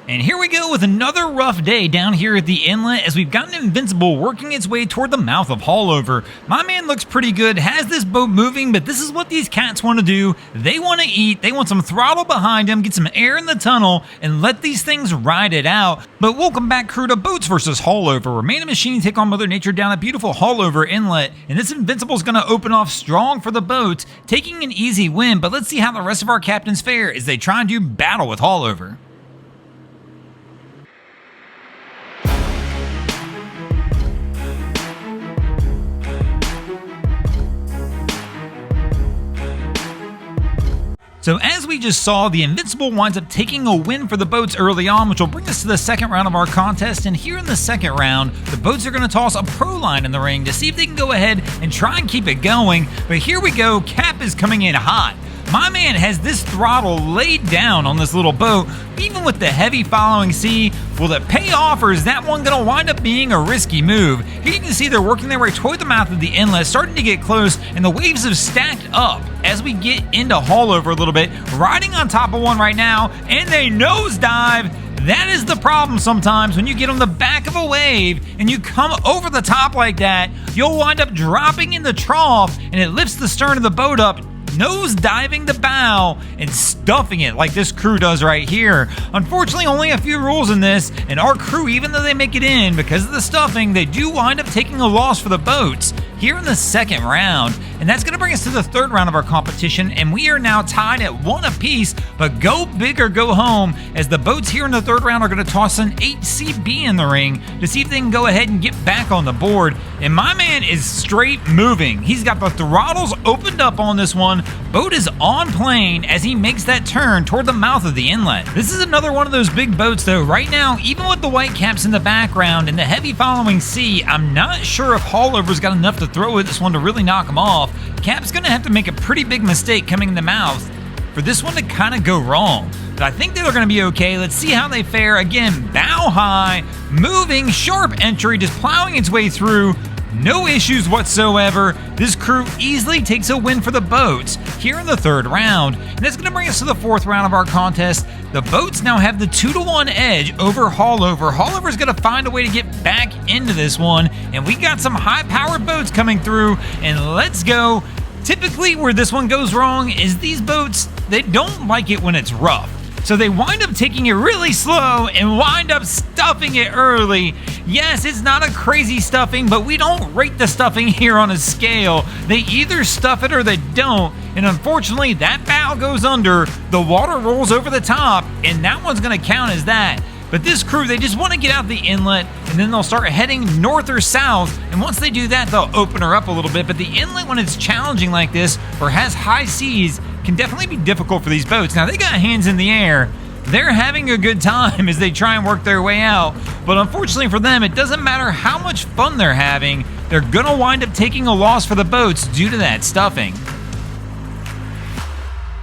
And here we go with another rough day down here at the inlet as we've got an Invincible working its way toward the mouth of Haulover. My man looks pretty good, has this boat moving, but this is what these cats want to do. They want to eat, they want some throttle behind them, get some air in the tunnel, and let these things ride it out. But welcome back, crew, to Boats vs. Haulover, where man and machine take on Mother Nature down at beautiful Haulover Inlet. And this Invincible is going to open off strong for the boats, taking an easy win, but let's see how the rest of our captains fare as they try and do battle with Haulover. So as we just saw, the Invincible winds up taking a win for the boats early on, which will bring us to the second round of our contest. And here in the second round, the boats are going to toss a pro line in the ring to see if they can go ahead and try and keep it going. But here we go, Cap is coming in hot. My man has this throttle laid down on this little boat, even with the heavy following sea. Will it pay off, or is that one going to wind up being a risky move? Here you can see they're working their way toward the mouth of the inlet, starting to get close, and the waves have stacked up as we get into Haulover a little bit, riding on top of one right now, and they nosedive. That is the problem sometimes when you get on the back of a wave and you come over the top like that, you'll wind up dropping in the trough, and it lifts the stern of the boat up, nose diving the bow and stuffing it like this crew does right here. Unfortunately, only a few rules in this, and our crew, even though they make it in because of the stuffing, they do wind up taking a loss for the boats here in the second round. And that's going to bring us to the third round of our competition, and we are now tied at 1 apiece, but go big or go home, as the boats here in the third round are going to toss an HCB in the ring to see if they can go ahead and get back on the board. And my man is straight moving. He's got the throttles opened up on this one. Boat is on plane as he makes that turn toward the mouth of the inlet. This is another one of those big boats though. Right now, even with the white caps in the background and the heavy following sea, I'm not sure if Haulover's got enough to throw at this one to really knock him off. Cap's gonna have to make a pretty big mistake coming in the mouth for this one to kind of go wrong. But I think they're gonna be okay. Let's see how they fare. Again, bow high, moving, sharp entry, just plowing its way through. No issues whatsoever. This crew easily takes a win for the boats here in the third round. And that's going to bring us to the fourth round of our contest. The boats now have the 2-to-1 edge over Haulover. Haulover's going to find a way to get back into this one. And we got some high-powered boats coming through. And let's go. Typically where this one goes wrong is these boats, they don't like it when it's rough. So they wind up taking it really slow and wind up stuffing it early. Yes, it's not a crazy stuffing, but we don't rate the stuffing here on a scale. They either stuff it or they don't. And unfortunately, that bow goes under, the water rolls over the top, and that one's gonna count as that. But this crew, they just want to get out the inlet, and then they'll start heading north or south, and once they do that, they'll open her up a little bit. But the inlet, when it's challenging like this, or has high seas, can definitely be difficult for these boats. Now, they got hands in the air. They're having a good time as they try and work their way out, but unfortunately for them, it doesn't matter how much fun they're having, they're gonna wind up taking a loss for the boats due to that stuffing.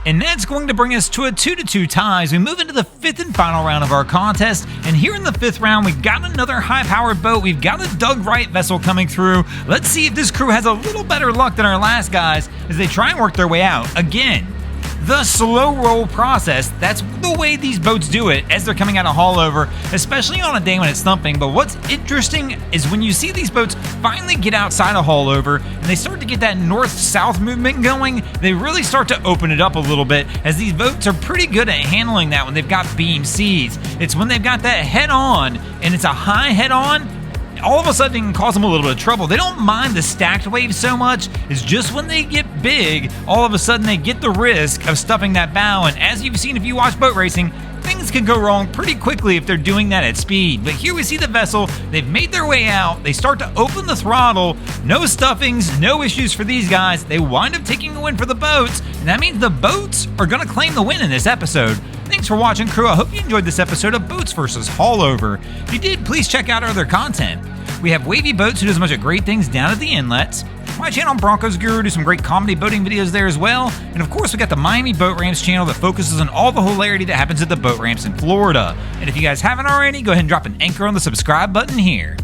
And that's going to bring us to a 2-to-2 tie as we move into the fifth and final round of our contest. And here in the fifth round, we've got another high-powered boat. We've got a Doug Wright vessel coming through. Let's see if this crew has a little better luck than our last guys as they try and work their way out. Again, the slow roll process, that's the way these boats do it as they're coming out of Haulover, especially on a day when it's thumping. But what's interesting is when you see these boats finally get outside of Haulover and they start to get that north-south movement going, they really start to open it up a little bit, as these boats are pretty good at handling that when they've got beam seas. It's when they've got that head-on, and it's a high head-on, all of a sudden it can cause them a little bit of trouble. They don't mind the stacked waves so much. It's just when they get big, all of a sudden they get the risk of stuffing that bow. And as you've seen if you watch boat racing, things can go wrong pretty quickly if they're doing that at speed. But here we see the vessel. They've made their way out. They start to open the throttle. No stuffings, no issues for these guys. They wind up taking a win for the boats, and that means the boats are going to claim the win in this episode. Thanks for watching, crew. I hope you enjoyed this episode of Boats vs. Haulover. If you did, please check out our other content. We have Wavy Boats, who does a bunch of great things down at the inlets. My channel, Broncos Guru, do some great comedy boating videos there as well. And of course, we got the Miami Boat Ramps channel that focuses on all the hilarity that happens at the boat ramps in Florida. And if you guys haven't already, go ahead and drop an anchor on the subscribe button here.